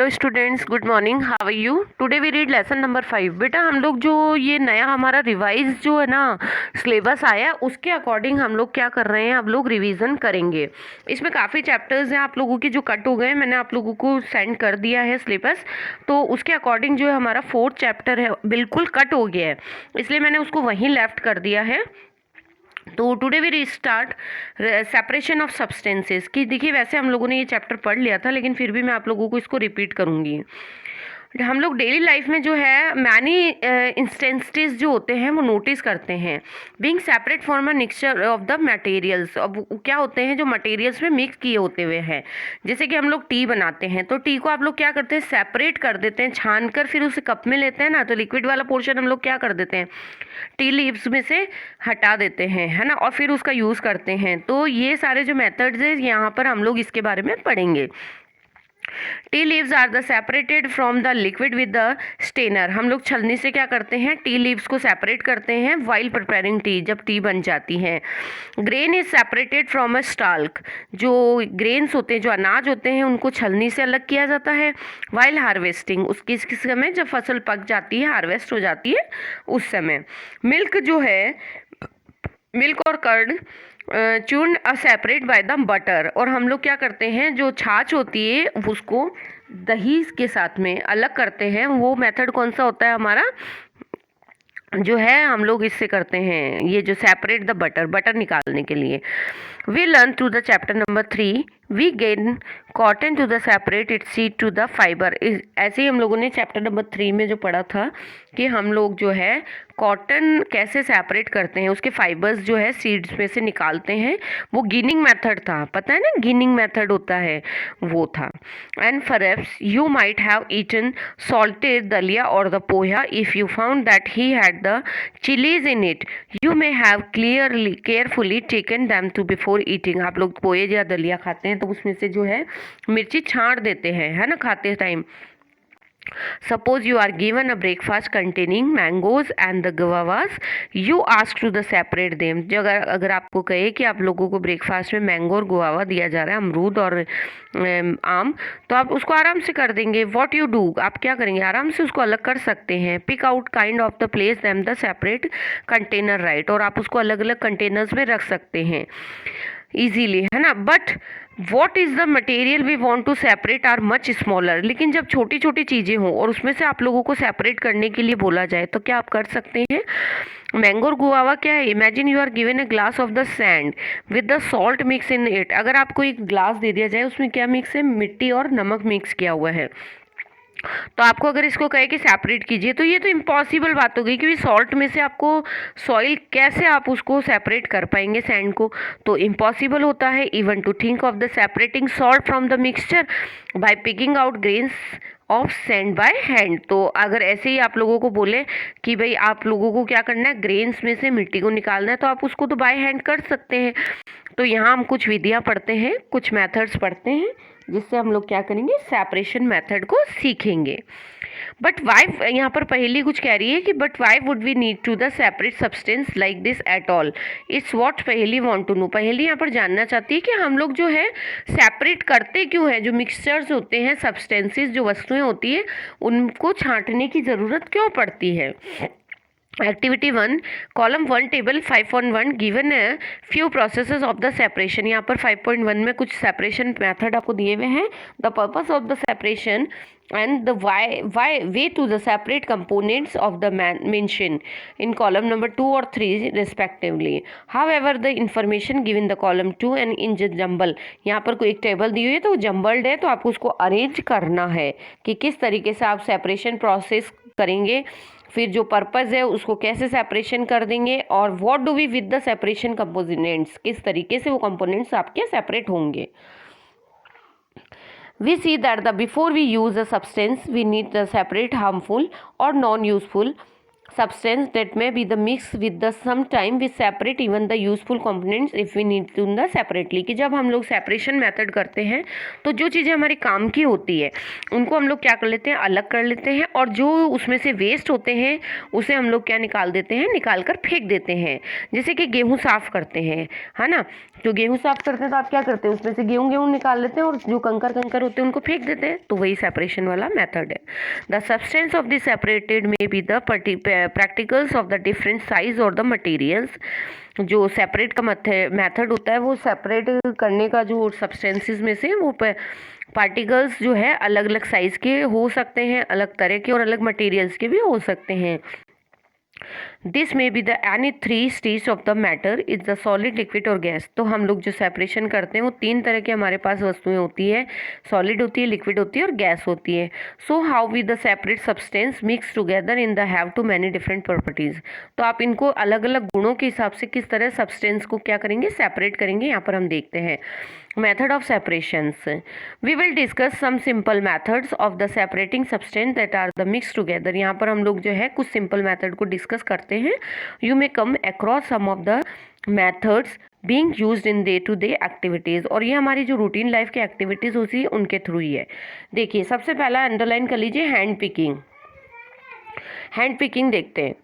Hello students, good morning. How are you? Today we read lesson number 5। बेटा हम लोग जो ये नया हमारा रिवाइज जो है ना सिलेबस आया, उसके अकॉर्डिंग हम लोग क्या कर रहे हैं, अब लोग रिवीजन करेंगे। इसमें काफ़ी चैप्टर्स हैं आप लोगों के जो कट हो गए, मैंने आप लोगों को सेंड कर दिया है सिलेबस। तो उसके अकॉर्डिंग जो है हमारा 4th चैप्टर है बिल्कुल कट हो गया है, इसलिए मैंने उसको वहीं लेफ्ट कर दिया है। तो today we restart separation of substances की। देखिए वैसे हम लोगों ने ये चैप्टर पढ़ लिया था, लेकिन फिर भी मैं आप लोगों को इसको रिपीट करूँगी। हम लोग डेली लाइफ में जो है मैनी इंस्टेंसेस जो होते हैं वो नोटिस करते हैं। Being separate from a mixture of the materials. अब क्या होते हैं जो मटेरियल्स में मिक्स किए होते हुए हैं, जैसे कि हम लोग टी बनाते हैं तो टी को आप लोग क्या करते हैं, सेपरेट कर देते हैं, छान कर फिर उसे कप में लेते हैं ना, तो लिक्विड वाला पोर्शन हम लोग क्या कर देते हैं, टी लीव्स में से हटा देते हैं, है ना, और फिर उसका यूज़ करते हैं। तो ये सारे जो मेथड्स हैं यहाँ पर हम लोग इसके बारे में पढ़ेंगे। Tea leaves are the separated from the liquid with the strainer. हम लोग छलनी से क्या करते हैं, टी लीव्स को सेपरेट करते हैं वाइल प्रिपेयरिंग टी, जब टी बन जाती है। Grain is separated from a stalk. जो ग्रेन्स होते हैं, जो अनाज होते हैं, उनको छलनी से अलग किया जाता है। वाइल हार्वेस्टिंग, उसकी समय जब फसल पक जाती है, हार्वेस्ट हो जाती है, उस समय। मिल्क जो है, मिल्क और curd churn separate by the butter. और हम लोग क्या करते हैं, जो छाछ होती है उसको दही के साथ में अलग करते हैं। वो मेथड कौन सा होता है हमारा, जो है हम लोग इससे करते हैं, ये जो सेपरेट द बटर निकालने के लिए। We learn through the chapter number 3 we gain cotton to the separate it seed to the fibre. ऐसे ही हम लोगों ने चैप्टर नंबर 3 में जो पढ़ा था कि हम लोग जो है कॉटन कैसे सेपरेट करते हैं, उसके फाइबर्स जो है सीड्स में से निकालते हैं। वो गिनिंग मेथड था, पता है ना, गिनिंग मेथड होता है, वो था। And perhaps you might have eaten salted daliya और the poha if you found that he had the chillies in it you may have carefully taken them to before eating. आप लोग पोहे या दलिया खाते हैं तो उसमें से जो है मिर्ची छाँट देते हैं, है ना, खाते time. Suppose you are given a breakfast containing mangoes and the guavas, you ask to the separate them। जो अगर आपको कहे कि आप लोगों को ब्रेकफास्ट में मैंगो और गुआवा दिया जा रहा है, अमरूद और आम, तो आप उसको आराम से कर देंगे। व्हाट यू डू, आप क्या करेंगे, आराम से उसको अलग कर सकते हैं। Pick out kind of the place them the separate container right. और आप उसको अलग अलग कंटेनर्स में रख सकते हैं इजीली, है ना। But what is the material we want to separate are much smaller. लेकिन जब छोटी छोटी चीज़ें हों और उसमें से आप लोगों को सेपरेट करने के लिए बोला जाए तो क्या आप कर सकते हैं। मैंगो और गुआवा क्या है, imagine you are given a glass of the sand with the salt mix in it. अगर आपको एक ग्लास दे दिया जाए, उसमें क्या मिक्स है, मिट्टी और नमक मिक्स किया हुआ है, तो आपको अगर इसको कहे कि सेपरेट कीजिए, तो ये तो इम्पॉसिबल बात हो गई, क्योंकि सॉल्ट में से आपको सॉइल कैसे आप उसको सेपरेट कर पाएंगे, सैंड को, तो इम्पॉसिबल होता है। Even to think of the separating salt from the mixture by picking out grains of sand by hand. तो अगर ऐसे ही आप लोगों को बोले कि भाई आप लोगों को क्या करना है, ग्रेन्स में से मिट्टी को निकालना है, तो आप उसको तो बाय हैंड कर सकते हैं। तो यहाँ हम कुछ विधियाँ पढ़ते हैं, कुछ मेथड्स पढ़ते हैं, जिससे हम लोग क्या करेंगे, सेपरेशन मेथड को सीखेंगे। बट वाई, यहाँ पर पहली कुछ कह रही है कि but why would we need to the separate substance like this at all. It's what Paheli want to know. Paheli यहाँ पर जानना चाहती है कि हम लोग जो है सेपरेट करते क्यों है, जो मिक्सचर्स होते हैं, सब्सटेंसेस जो वस्तुएं होती है, उनको छांटने की ज़रूरत क्यों पड़ती है। एक्टिविटी 1 कॉलम 1 टेबल 5.1 गिवन है few processes of the separation. यहाँ पर 5.1 में कुछ सेपरेशन मेथड आपको दिए हुए हैं। The purpose of the separation and the way to the separate components of the mention in column number 2 or 3 respectively. However, the information given the column 2 and in jumble, यहाँ पर कोई एक table दी हुई है तो जम्बल्ड है, तो आपको उसको अरेंज करना है कि किस तरीके से आप सेपरेशन प्रोसेस करेंगे, फिर जो पर्पज़ है उसको कैसे सेपरेशन कर देंगे, और what do we with the separation components, किस तरीके से वो कंपोनेंट्स आपके सेपरेट होंगे। We see that before we use a substance, we need to separate harmful or non-useful substance that may be the mix with the sometime we separate even the useful components if we need to the separately, कि जब हम लोग separation method करते हैं तो जो चीज़ें हमारे काम की होती है उनको हम लोग क्या कर लेते हैं, अलग कर लेते हैं, और जो उसमें से वेस्ट होते हैं उसे हम लोग क्या निकाल देते हैं, निकाल कर फेंक देते हैं। जैसे कि गेहूँ साफ़ करते हैं, है ना, जो गेहूँ साफ़ करते हैं तो आप क्या करते हैं, उसमें से गेहूँ निकाल लेते हैं और जो कंकर होते हैं उनको फेंक देते हैं, तो वही सेपरेशन वाला मेथड है। The substance of the separated में be the practicals of the different size और द मटेरियल्स। जो सेपरेट का मेथड होता है वो सेपरेट करने का जो सब्सटेंसेस में से वो पार्टिकल्स जो है अलग अलग साइज के हो सकते हैं, अलग तरह के, और अलग मटेरियल्स के भी हो सकते हैं। दिस में be the any three stage of the matter is the solid, liquid और गैस। तो हम लोग जो सेपरेशन करते हैं वो तीन तरह के हमारे पास वस्तुएं होती है, सॉलिड होती है, लिक्विड होती है और गैस होती है। So how we the separate substance mix together in the have too many different properties. तो आप इनको अलग अलग गुणों के हिसाब से किस तरह सब्सटेंस को क्या करेंगे, सेपरेट करेंगे, यहाँ पर हम देखते हैं। Method of separations. We will discuss some simple methods of the separating substance that are the mixed together. यहाँ पर हम लोग जो है कुछ simple method को discuss करते हैं। You may come across some of the methods being used in day to day activities, और ये हमारी जो रूटीन लाइफ की एक्टिविटीज़ होती है उनके थ्रू ही है। देखिए सबसे पहला अंडरलाइन कर लीजिए, हैंड पिकिंग। हैंड पिकिंग देखते हैं।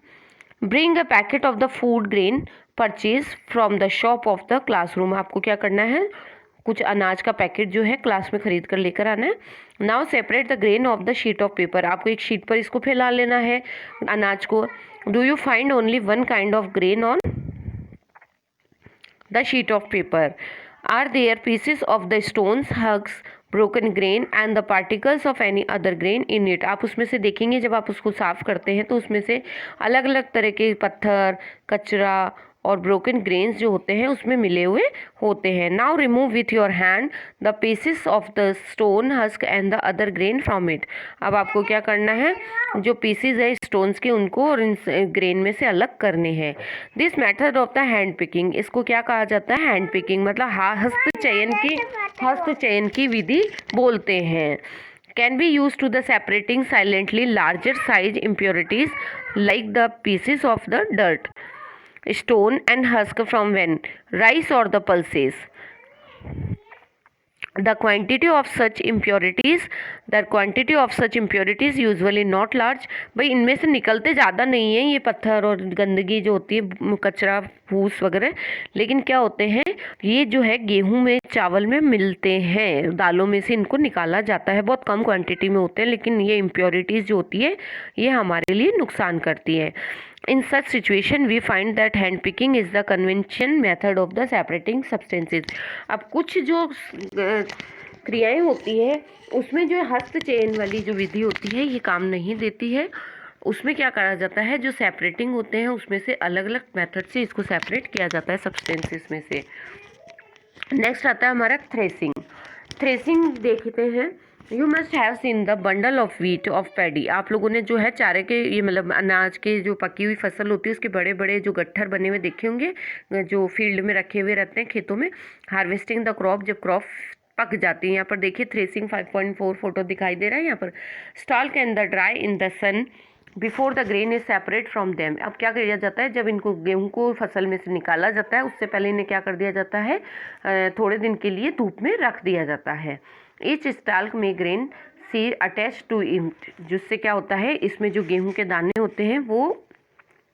Bring a packet of the food grain purchase from the shop of the classroom. आपको क्या करना है, कुछ अनाज का पैकेट जो है क्लास में खरीद कर लेकर आना है। Now separate the grain of the sheet of paper. आपको एक शीट पर इसको फैला लेना है अनाज को। Do you find only one kind of grain on the sheet of paper? Are there pieces of the stones, husks, broken grain and the particles of any other grain in it. आप उसमें से देखेंगे जब आप उसको साफ करते हैं तो उसमें से अलग अलग तरह के पत्थर, कचरा और ब्रोकन ग्रेन्स जो होते हैं उसमें मिले हुए होते हैं। Now remove with your hand the pieces of the stone, husk and the other grain from it. अब आपको क्या करना है, जो पीसेस है स्टोन्स के उनको और इन ग्रेन में से अलग करने हैं। This method of the hand picking, इसको क्या कहा जाता है, हैंड पिकिंग, मतलब हस्तचयन की विधि बोलते हैं। Can be used to the separating silently larger size impurities like the pieces of the dirt, stone and husk from when rice or the pulses. The quantity of such impurities usually not large। भाई इनमें से निकलते ज़्यादा नहीं है ये पत्थर और गंदगी जो होती है, कचरा, फूस वगैरह, लेकिन क्या होते हैं ये जो है गेहूं में, चावल में मिलते हैं, दालों में से इनको निकाला जाता है, बहुत कम क्वांटिटी में होते हैं, लेकिन ये इम्प्योरिटीज़ जो होती है ये हमारे लिए नुकसान करती है। In such situation we find that hand picking is the convention method of the separating substances। अब कुछ जो क्रियाएं होती है उसमें जो हस्तचयन वाली जो विधि होती है ये काम नहीं देती है। उसमें क्या करा जाता है, जो सेपरेटिंग होते हैं उसमें से अलग अलग मेथड से इसको सेपरेट किया जाता है सब्सटेंसेस में से। नेक्स्ट आता है हमारा थ्रेसिंग। थ्रेसिंग देखते हैं। You must have seen the bundle of wheat of paddy. आप लोगों ने जो है चारे के, ये मतलब अनाज के जो पकी हुई फसल होती है उसके बड़े बड़े जो गट्ठर बने हुए देखे होंगे जो फील्ड में रखे हुए रहते हैं खेतों में। हार्वेस्टिंग द क्रॉप, जब क्रॉप पक जाती है। यहाँ पर देखिए थ्रेसिंग 5.4 फोटो दिखाई दे रहा है यहाँ पर। Stall can the dry in the sun before the grain is separate from them. अब क्या किया जाता है, जब इनको गेहूं को फसल में से निकाला जाता है उससे पहले इन्हें क्या कर दिया जाता है, थोड़े दिन के लिए धूप में रख दिया जाता है। ईच स्टाल्क में grain seed attach to it, जिससे क्या होता है इसमें जो गेहूं के दाने होते हैं वो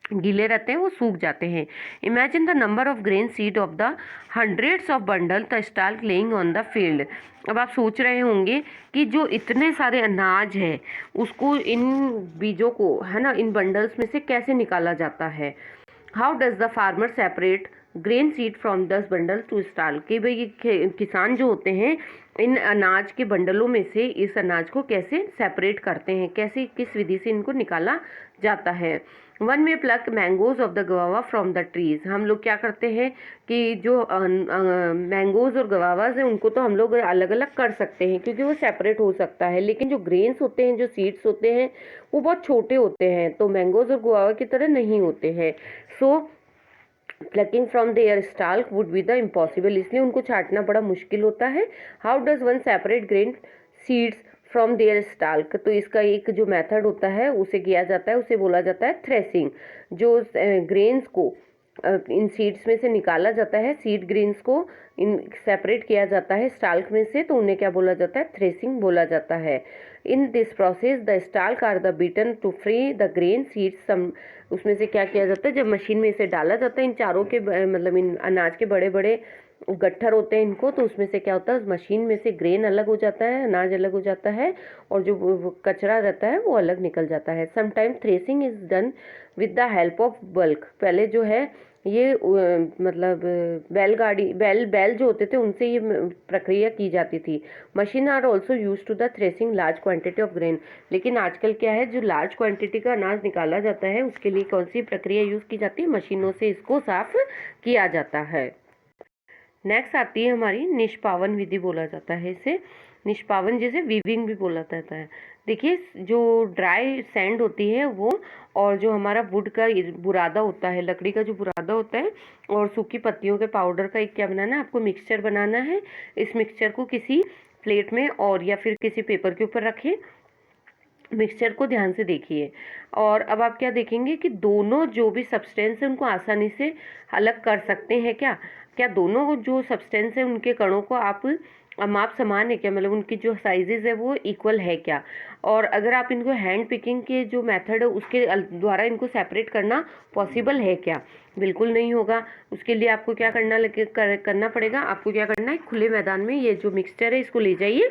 गीले रहते हैं, वो सूख जाते हैं। Imagine the number of grain seed of the hundreds of bundle the stalk laying on the field. अब आप सोच रहे होंगे कि जो इतने सारे अनाज है उसको, इन बीजों को, है ना, इन बंडल्स में से कैसे निकाला जाता है। How does the farmer separate grain seed from 10 bundle to stalk. कि भाई किसान जो होते हैं इन अनाज के बंडलों में से इस अनाज को कैसे सेपरेट करते हैं, कैसे किस विधि से इनको निकाला जाता है। वन में pluck mangoes off the guava from the trees. हम लोग क्या करते हैं कि जो मैंगोज और गवावाज हैं उनको तो हम लोग अलग अलग कर सकते हैं क्योंकि वो सेपरेट हो सकता है, लेकिन जो ग्रेन्स होते हैं, जो सीड्स होते हैं वो बहुत छोटे होते हैं, तो मैंगोज और गवावा की तरह नहीं होते हैं। So plucking from their stalk would be the impossible, इसलिए उनको छांटना बड़ा मुश्किल होता है। How does one separate grain seeds from their stalk. तो इसका एक जो मेथड होता है उसे किया जाता है, उसे बोला जाता है थ्रेसिंग। जो ग्रेन्स को इन सीड्स में से निकाला जाता है, सीड ग्रेन्स को इन सेपरेट किया जाता है स्टाल्क में से, तो उन्हें क्या बोला जाता है? थ्रेसिंग बोला जाता है। In this process the stalk are the beaten to free the grain seeds. सम उसमें से क्या किया जाता है? जब मशीन में इसे डाला जाता है, इन चारों के मतलब इन अनाज के बड़े बड़े गट्ठर होते हैं इनको, तो उसमें से क्या होता है? उस मशीन में से ग्रेन अलग हो जाता है, अनाज अलग हो जाता है, और जो वो कचरा रहता है वो अलग निकल जाता है। Sometime threshing is done with the help of bulk. पहले जो है ये मतलब बैल जो होते थे उनसे ये प्रक्रिया की जाती थी। Machine are also use to the threshing large quantity of grain. लेकिन आजकल क्या है, जो लार्ज क्वांटिटी का अनाज निकाला जाता है उसके लिए कौन सी प्रक्रिया यूज़ की जाती है? मशीनों से इसको साफ किया जाता है। नेक्स्ट आती है हमारी निष्पावन विधि, बोला जाता है इसे। निष्पावन जैसे वीविंग भी बोला जाता है। देखिए, जो ड्राई सैंड होती है वो, और जो हमारा वुड का बुरादा होता है, लकड़ी का जो बुरादा होता है, और सूखी पत्तियों के पाउडर का एक क्या बनाना है? आपको मिक्सचर बनाना है। इस मिक्सचर को किसी प्लेट में और या फिर किसी पेपर के ऊपर रखें। मिक्सचर को ध्यान से देखिए, और अब आप क्या देखेंगे कि दोनों जो भी सब्सटेंस है उनको आसानी से अलग कर सकते हैं क्या? क्या दोनों जो सब्सटेंस है उनके कणों को आप माप समान है क्या? मतलब उनकी जो साइजेस है वो इक्वल है क्या? और अगर आप इनको हैंड पिकिंग के जो मेथड है उसके द्वारा इनको सेपरेट करना पॉसिबल है क्या? बिल्कुल नहीं होगा। उसके लिए आपको क्या करना पड़ेगा? आपको क्या करना है? खुले मैदान में ये जो मिक्सचर है इसको ले जाइए,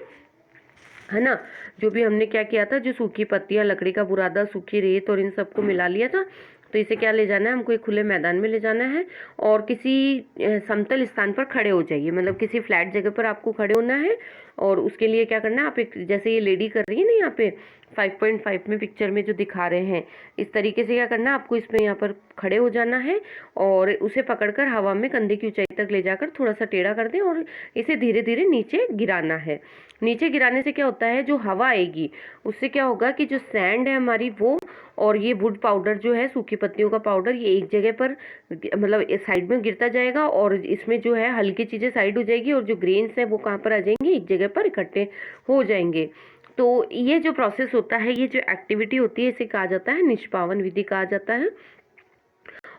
है ना। जो भी हमने क्या किया था, जो सूखी पत्तियां, लकड़ी का बुरादा, सूखी रेत और इन सबको मिला लिया था, तो इसे क्या ले जाना है? हमको एक खुले मैदान में ले जाना है, और किसी समतल स्थान पर खड़े हो जाइए। मतलब किसी फ्लैट जगह पर आपको खड़े होना है, और उसके लिए क्या करना है? आप एक, जैसे ये लेडी कर रही है ना यहाँ पे 5.5 में पिक्चर में जो दिखा रहे हैं, इस तरीके से क्या करना है? आपको इसमें यहाँ पर खड़े हो जाना है, और उसे पकड़कर हवा में कंधे की ऊंचाई तक ले जाकर थोड़ा सा टेढ़ा कर दें, और इसे धीरे धीरे नीचे गिराना है। नीचे गिराने से क्या होता है? जो हवा आएगी उससे क्या होगा कि जो सैंड है हमारी वो, और ये वुड पाउडर जो है, सूखी पत्तियों का पाउडर, ये एक जगह पर मतलब साइड में गिरता जाएगा, और इसमें जो है हल्की चीज़ें साइड हो जाएगी, और जो ग्रेन्स है वो कहाँ पर आ जाएंगे? एक जगह पर इकट्ठे हो जाएंगे। तो ये जो प्रोसेस होता है, ये जो एक्टिविटी होती है, इसे कहा जाता है निष्पावन विधि कहा जाता है।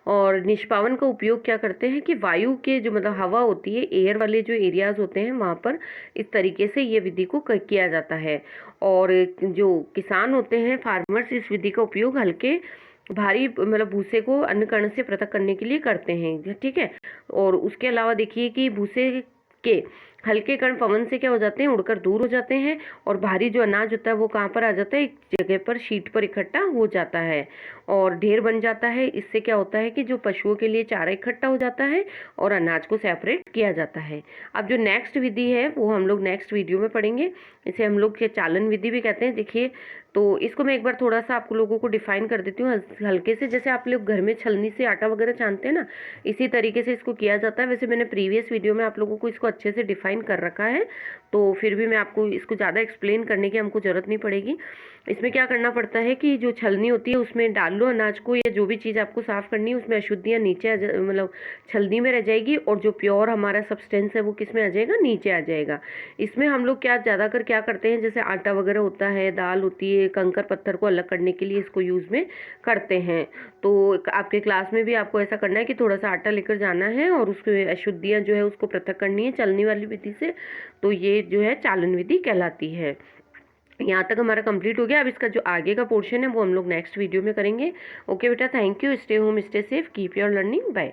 और निष्पावन का उपयोग क्या करते हैं कि वायु के जो मतलब हवा होती है, एयर वाले जो एरियाज होते हैं वहाँ पर इस तरीके से ये विधि को किया जाता है। और जो किसान होते हैं, फार्मर्स, इस विधि का उपयोग हल्के भारी मतलब भूसे को अन्य कण से पृथक करने के लिए करते हैं, ठीक है। और उसके अलावा देखिए कि भूसे के हल्के कण पवन से क्या हो जाते हैं? उड़कर दूर हो जाते हैं, और भारी जो अनाज होता है वो कहाँ पर आ जाता है? एक जगह पर शीट पर इकट्ठा हो जाता है, और ढेर बन जाता है। इससे क्या होता है कि जो पशुओं के लिए चारा इकट्ठा हो जाता है, और अनाज को सेपरेट किया जाता है। अब जो नेक्स्ट विधि है वो हम लोग नेक्स्ट वीडियो में पढ़ेंगे। इसे हम लोग चालन विधि भी कहते हैं। देखिए, तो इसको मैं एक बार थोड़ा सा आप लोगों को डिफाइन कर देती हूँ हल्के से। जैसे आप लोग घर में छलनी से आटा वगैरह छानते हैं ना, इसी तरीके से इसको किया जाता है। वैसे मैंने प्रीवियस वीडियो में आप लोगों को इसको अच्छे से डिफाइन कर रखा है, तो फिर भी मैं आपको इसको ज़्यादा एक्सप्लेन करने की हमको ज़रूरत नहीं पड़ेगी। इसमें क्या करना पड़ता है कि जो छलनी होती है उसमें डाल लो अनाज को, या जो भी चीज़ आपको साफ़ करनी है, उसमें अशुद्धियाँ नीचे मतलब छलनी में रह जाएगी, और जो प्योर हमारा सब्सटेंस है वो किस में आ जाएगा? नीचे आ जाएगा। इसमें हम लोग क्या ज़्यादातर क्या करते हैं, जैसे आटा वगैरह होता है, दाल होती है, कंकर पत्थर को अलग करने के लिए इसको यूज़ में करते हैं। तो आपके क्लास में भी आपको ऐसा करना है कि थोड़ा सा आटा लेकर जाना है, और उसकी अशुद्धियाँ जो है उसको पृथक करनी है चलनी वाली विधि से। तो ये जो है चालन विधि कहलाती है। यहाँ तक हमारा कंप्लीट हो गया। अब इसका जो आगे का पोर्शन है वो हम लोग नेक्स्ट वीडियो में करेंगे। ओके बेटा, thank you. Stay home, stay safe, keep your learning. Bye.